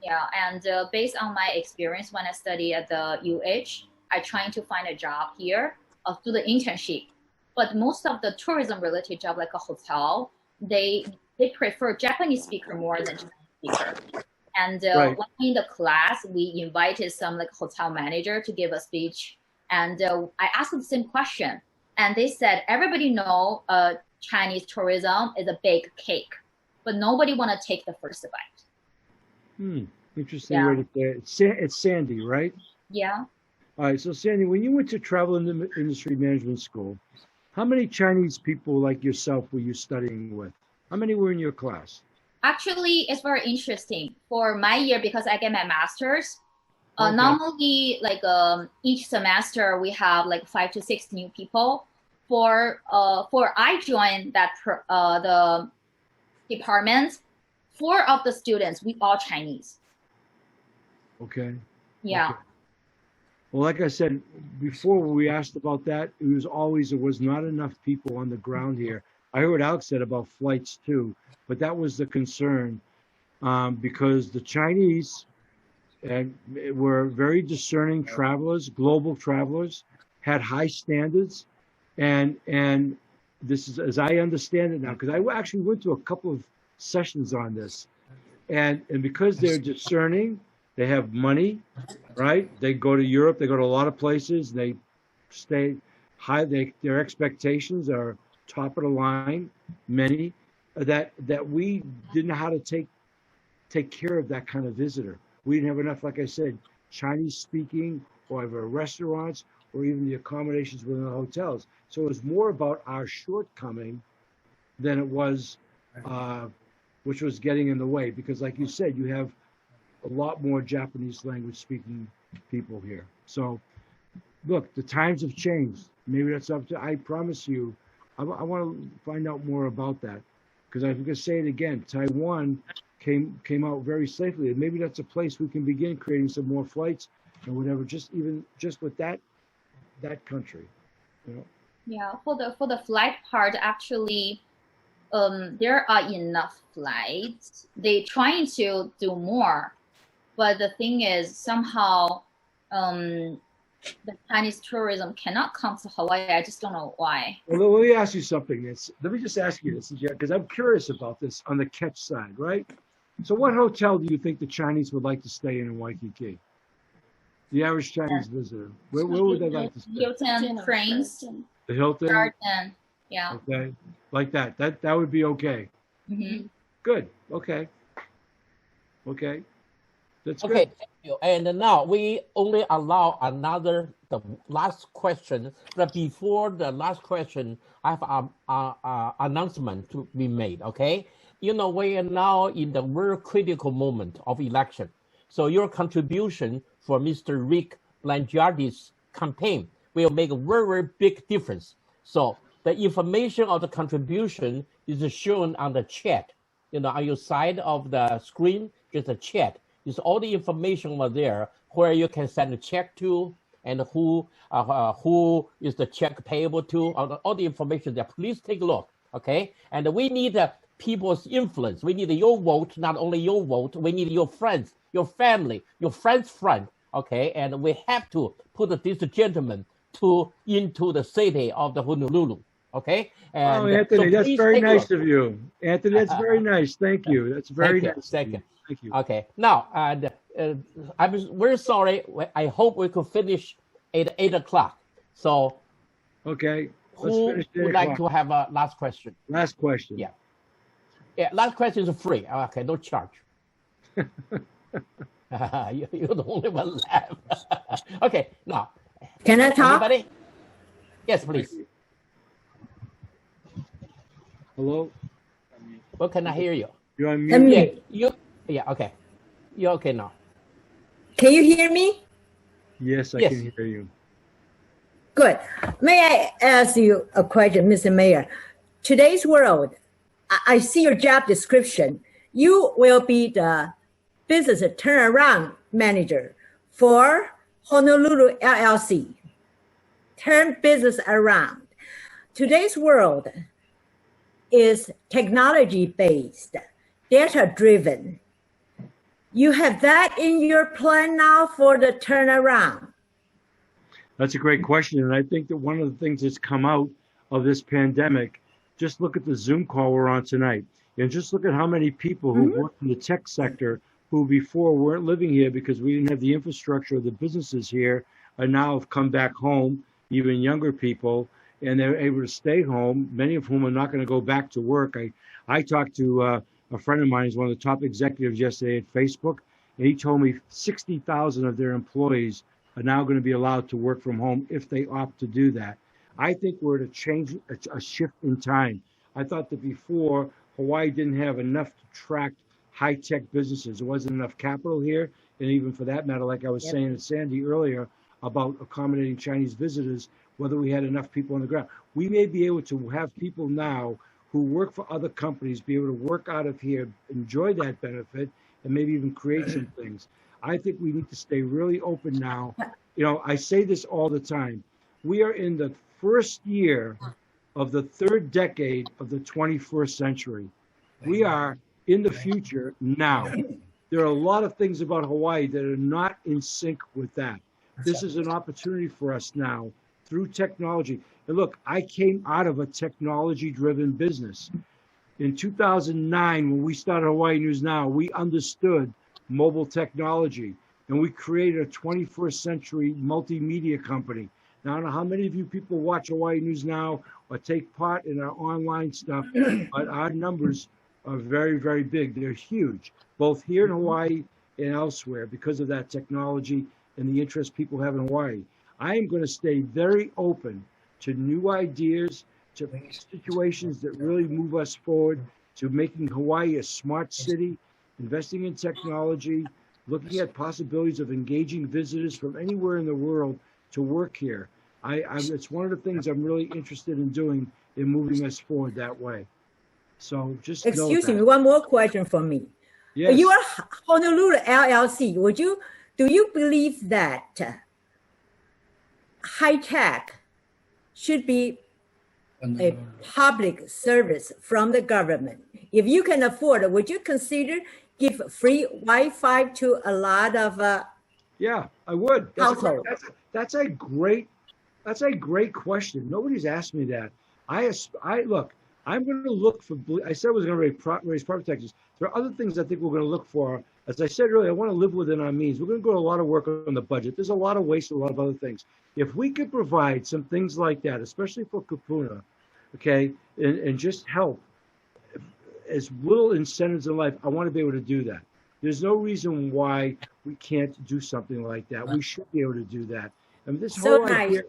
Yeah, and based on my experience when I study at the UH, I trying to find a job here through the internship. But most of the tourism related job, like a hotel, they prefer Japanese speaker more than Chinese speaker. And Right. when in the class, we invited some like hotel manager to give a speech, and I asked them the same question, and they said everybody know Chinese tourism is a big cake, but nobody want to take the first bite. Interesting Yeah. way to say it. It's Sandy, right? Yeah. All right, so Sandy, when you went to travel industry management school, how many Chinese people like yourself were you studying with? How many were in your class? Actually, it's very interesting. For my year, because I get my master's, Okay. normally like each semester we have like 5 to 6 new people. For I joined that the department, 4 of the students, we all Chinese. Okay. Yeah. Okay. Well, like I said before, when we asked about that, there was not enough people on the ground here. I heard Alex said about flights too, but that was the concern because the Chinese were very discerning travelers, global travelers, had high standards, and this is, as I understand it now, because I actually went to a couple of sessions on this, and because they're discerning, they have money, right? They go to Europe, they go to a lot of places, they stay high. Their expectations are top of the line. Many that we didn't know how to take care of that kind of visitor. We didn't have enough, like I said, Chinese speaking, or either restaurants, or even the accommodations within the hotels. So it was more about our shortcoming than it was, which was getting in the way. Because like you said, you have a lot more Japanese language speaking people here. So look, the times have changed. Maybe that's up to, I promise you, I want to find out more about that. Because I'm going to say it again, Taiwan came out very safely. And maybe that's a place we can begin creating some more flights and whatever, just with that country, you know. Yeah, for the flight part, actually, there are enough flights. They trying to do more, but the thing is somehow the Chinese tourism cannot come to Hawaii. I just don't know why. Well, let me ask you something. Let me just ask you this, because I'm curious about this on the catch side, right? So what hotel do you think the Chinese would like to stay in Waikiki? The average Chinese visitor. Where would they like to stay? Hilton, Prince, The Hilton? Garden. Yeah. Okay. Like that. That would be okay. Mm-hmm. Good. Okay. Okay. That's good. Okay, thank you. And now we only allow the last question. But before the last question, I have an announcement to be made, okay? You know, we are now in the very critical moment of election. So your contribution for Mr. Rick Blangiardi's campaign will make a very, very big difference. So the information of the contribution is shown on the chat. You know, on your side of the screen, there's a chat. It's all the information over there where you can send a check to and who is the check payable to, all the information there. Please take a look, okay? And we need people's influence. We need your vote, not only your vote. We need your friends, your family, your friend's friend, okay? And we have to put this gentleman into the city of the Honolulu, okay? And Anthony, so that's very nice of you. Anthony, that's very nice. Thank you. That's very nice. Thank you. Thank you. Okay. Now, and I'm very sorry. I hope we could finish at 8 o'clock. So, okay. Who would like to have a last question? Last question. Yeah. Yeah. Last question is free. Okay. No charge. You're the only one left. Okay. Now. Can I talk? Anybody? Yes, please. Hello. Well, can I hear you? You're on mute. Yeah, okay. You're okay now. Can you hear me? Yes, I can hear you. Good. May I ask you a question, Mr. Mayor? Today's world, I see your job description. You will be the business turnaround manager for Honolulu LLC. Turn business around. Today's world is technology-based, data-driven. You have that in your plan now for the turnaround? That's a great question. And I think that one of the things that's come out of this pandemic, just look at the Zoom call we're on tonight. And just look at how many people who work in the tech sector who before weren't living here because we didn't have the infrastructure of the businesses here, and now have come back home, even younger people, and they're able to stay home, many of whom are not going to go back to work. I talked to a friend of mine, who's one of the top executives yesterday at Facebook, and he told me 60,000 of their employees are now going to be allowed to work from home if they opt to do that. I think we're at a shift in time. I thought that before, Hawaii didn't have enough to attract high-tech businesses. There wasn't enough capital here, and even for that matter, like I was saying to Sandy earlier about accommodating Chinese visitors, whether we had enough people on the ground. We may be able to have people now who work for other companies be able to work out of here, enjoy that benefit, and maybe even create some things. I think we need to stay really open now. You know, I say this all the time. We are in the first year of the third decade of the 21st century. We are in the future now. There are a lot of things about Hawaii that are not in sync with that. This is an opportunity for us now through technology. And look, I came out of a technology-driven business. In 2009, when we started Hawaii News Now, we understood mobile technology, and we created a 21st century multimedia company. Now, I don't know how many of you people watch Hawaii News Now or take part in our online stuff, but our numbers are very, very big. They're huge, both here in Hawaii and elsewhere because of that technology and the interest people have in Hawaii. I am going to stay very open to new ideas, to situations that really move us forward, to making Hawaii a smart city, investing in technology, looking at possibilities of engaging visitors from anywhere in the world to work here. It's one of the things I'm really interested in doing in moving us forward that way. So just excuse me, one more question for me. Yes. You are Honolulu LLC. Do you believe that high tech should be a public service from the government? If you can afford it, would you consider give free Wi-Fi to a lot of yeah, I would. That's a great question. Nobody's asked me that. Look, I'm going to look for, I said I was going to raise property taxes. There are other things I think we're going to look for. As I said earlier, I want to live within our means. We're going to go to a lot of work on the budget. There's a lot of waste, a lot of other things. If we could provide some things like that, especially for Kupuna, okay, and just help as little incentives in life, I want to be able to do that. There's no reason why we can't do something like that. We should be able to do that. I mean, this whole idea,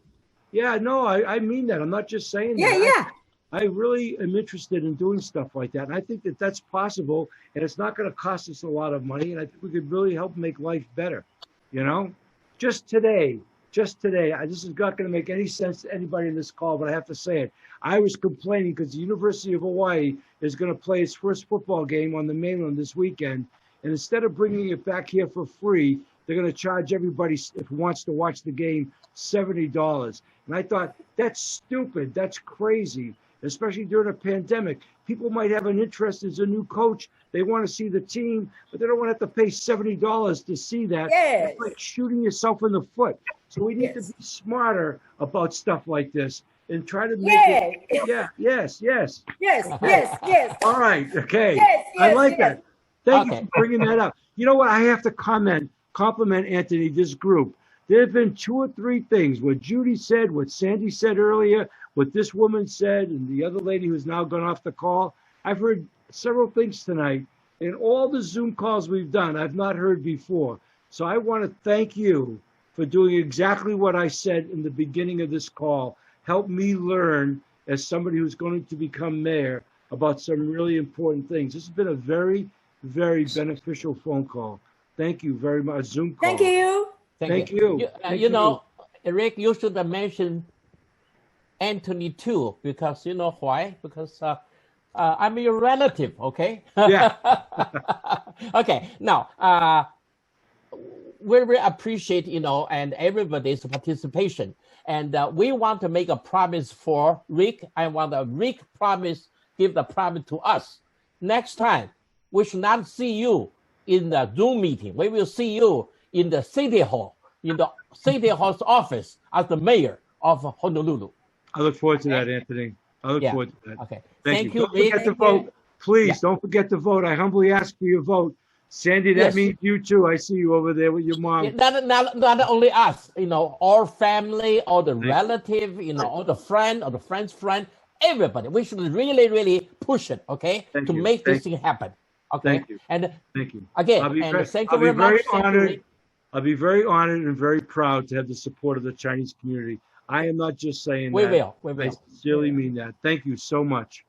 yeah, no, I mean that. I'm not just saying that. Yeah. I really am interested in doing stuff like that. And I think that that's possible, and it's not going to cost us a lot of money. And I think we could really help make life better. You know, just today, this is not going to make any sense to anybody in this call, but I have to say it. I was complaining because the University of Hawaii is going to play its first football game on the mainland this weekend. And instead of bringing it back here for free, they're going to charge everybody who wants to watch the game $70. And I thought, that's stupid. That's crazy. Especially during a pandemic. People might have an interest as a new coach. They want to see the team, but they don't want to have to pay $70 to see that. Yes. It's like shooting yourself in the foot. So we need to be smarter about stuff like this and try to make it. Yes. All right. Okay. I like that. Thank you for bringing that up. You know what? I have to compliment Anthony, this group. There have been 2 or 3 things, what Judy said, what Sandy said earlier, what this woman said, and the other lady who's now gone off the call. I've heard several things tonight. In all the Zoom calls we've done, I've not heard before. So I want to thank you for doing exactly what I said in the beginning of this call. Help me learn, as somebody who's going to become mayor, about some really important things. This has been a very, very beneficial phone call. Thank you very much. Zoom call. Thank you. Thank you. You know, Rick, you should have mentioned Anthony too, because you know why? Because I'm your relative, okay? Yeah. Okay, now, we really appreciate, you know, and everybody's participation. And we want to make a promise for Rick. I want Rick give the promise to us. Next time, we should not see you in the Zoom meeting. We will see you in the City Hall, in the City Hall's office as the mayor of Honolulu. I look forward to that, Anthony. I look forward to that. Okay. Thank you. Don't forget to vote. Please don't forget to vote. I humbly ask for your vote. Sandy, that means you too. I see you over there with your mom. Not only us, you know, all family, all the relative, you know, all the friend, or the friend's friend, everybody. We should really, really push it, okay, to make this thing happen. Okay. Thank you. And thank you. Again, thank you very much. I'll be very honored and very proud to have the support of the Chinese community. I am not just saying we that. will. I sincerely mean that. Thank you so much.